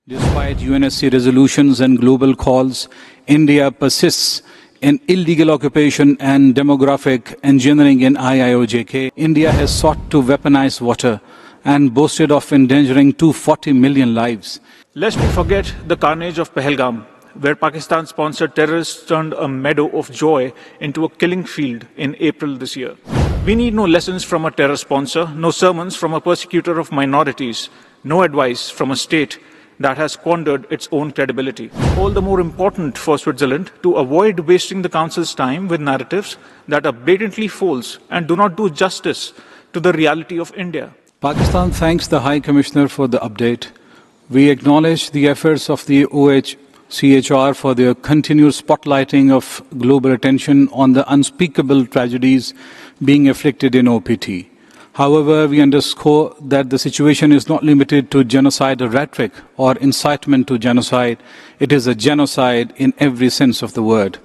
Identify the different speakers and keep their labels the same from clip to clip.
Speaker 1: Despite UNSC resolutions and global calls, India persists in illegal occupation and demographic engineering in IIOJK. India has sought to weaponize water and boasted of endangering 240 million lives.
Speaker 2: Lest we forget the carnage of Pahalgam, where Pakistan-sponsored terrorists turned a meadow of joy into a killing field in April this year. We need no lessons from a terror sponsor, no sermons from a persecutor of minorities, no advice from a state that has squandered its own credibility. All the more important for Switzerland to avoid wasting the Council's time with narratives that are blatantly false and do not do justice to the reality of India.
Speaker 1: Pakistan thanks the High Commissioner for the update. We acknowledge the efforts of the OHCHR for their continued spotlighting of global attention on the unspeakable tragedies being afflicted in OPT. However, we underscore that the situation is not limited to genocidal rhetoric or incitement to genocide. It is a genocide in every sense of the word.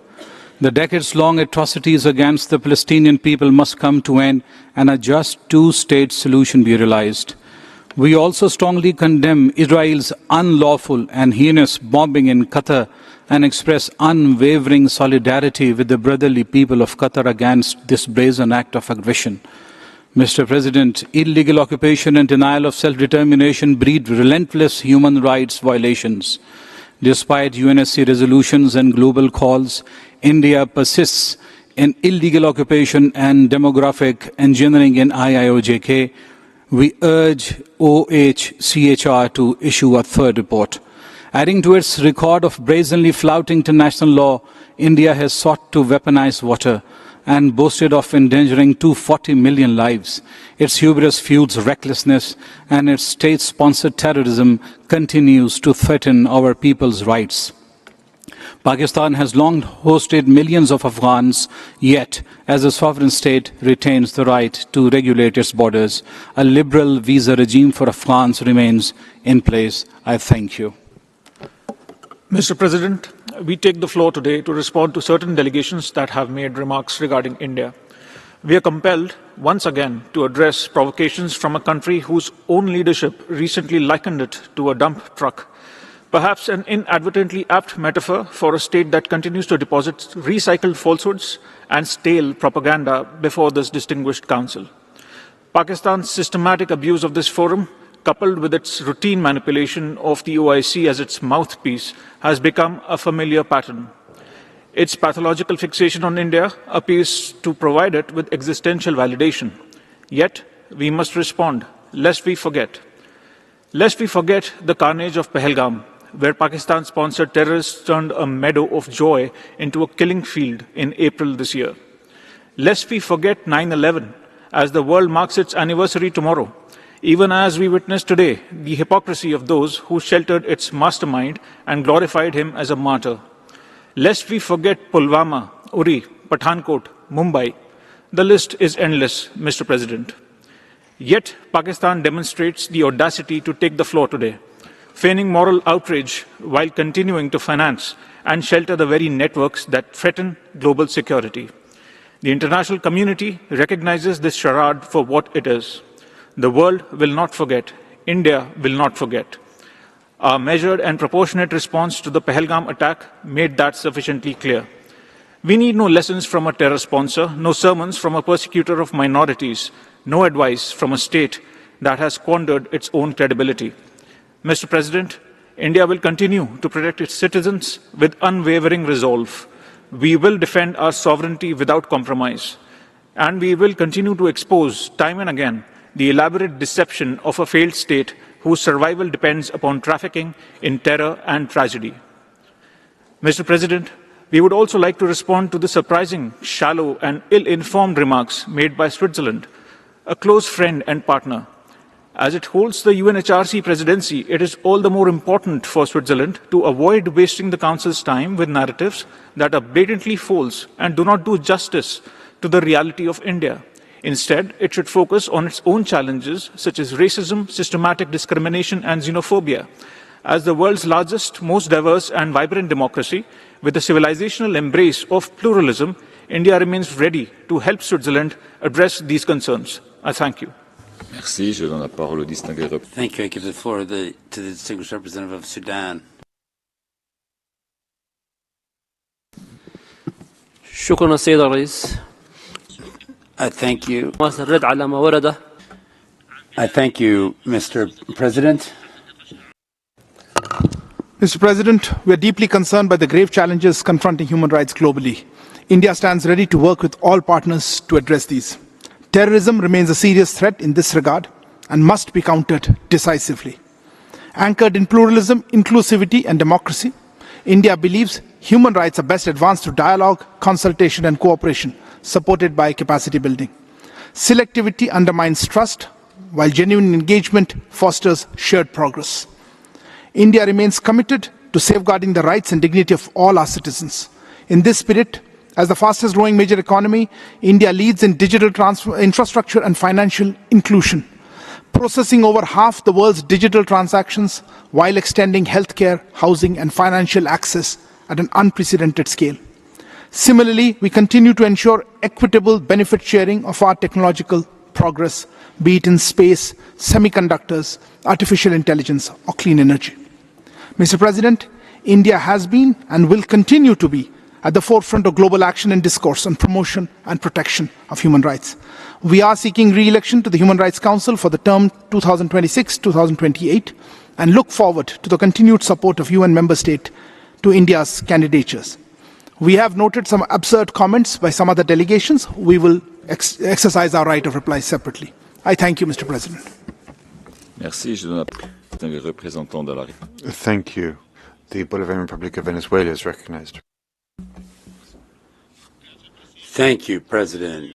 Speaker 1: The decades-long atrocities against the Palestinian people must come to an end and a just two-state solution be realized. We also strongly condemn Israel's unlawful and heinous bombing in Qatar and express unwavering solidarity with the brotherly people of Qatar against this brazen act of aggression. Mr. President, illegal occupation and denial of self-determination breed relentless human rights violations. Despite UNSC resolutions and global calls, India persists in illegal occupation and demographic engineering in IIOJK. We urge OHCHR to issue a third report. Adding to its record of brazenly flouting international law, India has sought to weaponize water and boasted of endangering 240 million lives. Its hubris fuels recklessness, and its state-sponsored terrorism continues to threaten our people's rights. Pakistan has long hosted millions of Afghans, yet, as a sovereign state, retains the right to regulate its borders. A liberal visa regime for Afghans remains in place. I thank you.
Speaker 2: Mr. President, we take the floor today to respond to certain delegations that have made remarks regarding India. We are compelled, once again, to address provocations from a country whose own leadership recently likened it to a dump truck, perhaps an inadvertently apt metaphor for a state that continues to deposit recycled falsehoods and stale propaganda before this distinguished council. Pakistan's systematic abuse of this forum, coupled with its routine manipulation of the OIC as its mouthpiece, has become a familiar pattern. Its pathological fixation on India appears to provide it with existential validation. Yet, we must respond, lest we forget. Lest we forget the carnage of Pahalgam, where Pakistan-sponsored terrorists turned a meadow of joy into a killing field in April this year. Lest we forget 9/11, as the world marks its anniversary tomorrow, even as we witness today the hypocrisy of those who sheltered its mastermind and glorified him as a martyr. Lest we forget Pulwama, Uri, Pathankot, Mumbai. The list is endless, Mr. President. Yet Pakistan demonstrates the audacity to take the floor today, feigning moral outrage while continuing to finance and shelter the very networks that threaten global security. The international community recognizes this charade for what it is. The world will not forget. India will not forget. Our measured and proportionate response to the Pahalgam attack made that sufficiently clear. We need no lessons from a terror sponsor, no sermons from a persecutor of minorities, no advice from a state that has squandered its own credibility. Mr. President, India will continue to protect its citizens with unwavering resolve. We will defend our sovereignty without compromise. And we will continue to expose, time and again, the elaborate deception of a failed state whose survival depends upon trafficking in terror and tragedy. Mr. President, we would also like to respond to the surprising, shallow and ill-informed remarks made by Switzerland, a close friend and partner. As it holds the UNHRC presidency, it is all the more important for Switzerland to avoid wasting the Council's time with narratives that are blatantly false and do not do justice to the reality of India. Instead, it should focus on its own challenges, such as racism, systematic discrimination, and xenophobia. As the world's largest, most diverse, and vibrant democracy, with the civilizational embrace of pluralism, India remains ready to help Switzerland address these concerns. I thank you.
Speaker 3: Merci. Je donne la parole au distingué représentant.
Speaker 4: Thank you. I give the floor to the distinguished representative of Sudan.
Speaker 5: شكرا السيد الرئيس.
Speaker 4: Thank you.
Speaker 5: الرد على ما ورد.
Speaker 4: Thank you, Mr. President.
Speaker 6: Mr. President, we are deeply concerned by the grave challenges confronting human rights globally. India stands ready to work with all partners to address these. Terrorism remains a serious threat in this regard and must be countered decisively. Anchored in pluralism, inclusivity and democracy, India believes human rights are best advanced through dialogue, consultation and cooperation, supported by capacity building. Selectivity undermines trust, while genuine engagement fosters shared progress. India remains committed to safeguarding the rights and dignity of all our citizens. In this spirit, as the fastest growing major economy, India leads in digital infrastructure and financial inclusion, processing over half the world's digital transactions while extending healthcare, housing and financial access at an unprecedented scale. Similarly, we continue to ensure equitable benefit sharing of our technological progress, be it in space, semiconductors, artificial intelligence or clean energy. Mr. President, India has been and will continue to be at the forefront of global action and discourse on promotion and protection of human rights. We are seeking re-election to the Human Rights Council for the term 2026-2028 and look forward to the continued support of UN member state to India's candidatures. We have noted some absurd comments by some other delegations. We will exercise our right of reply separately. I thank you, Mr. President.
Speaker 3: Merci. Je donne la parole au distingué représentant de la République.
Speaker 7: Thank you. The Bolivarian Republic of Venezuela is recognized.
Speaker 4: Thank you, President.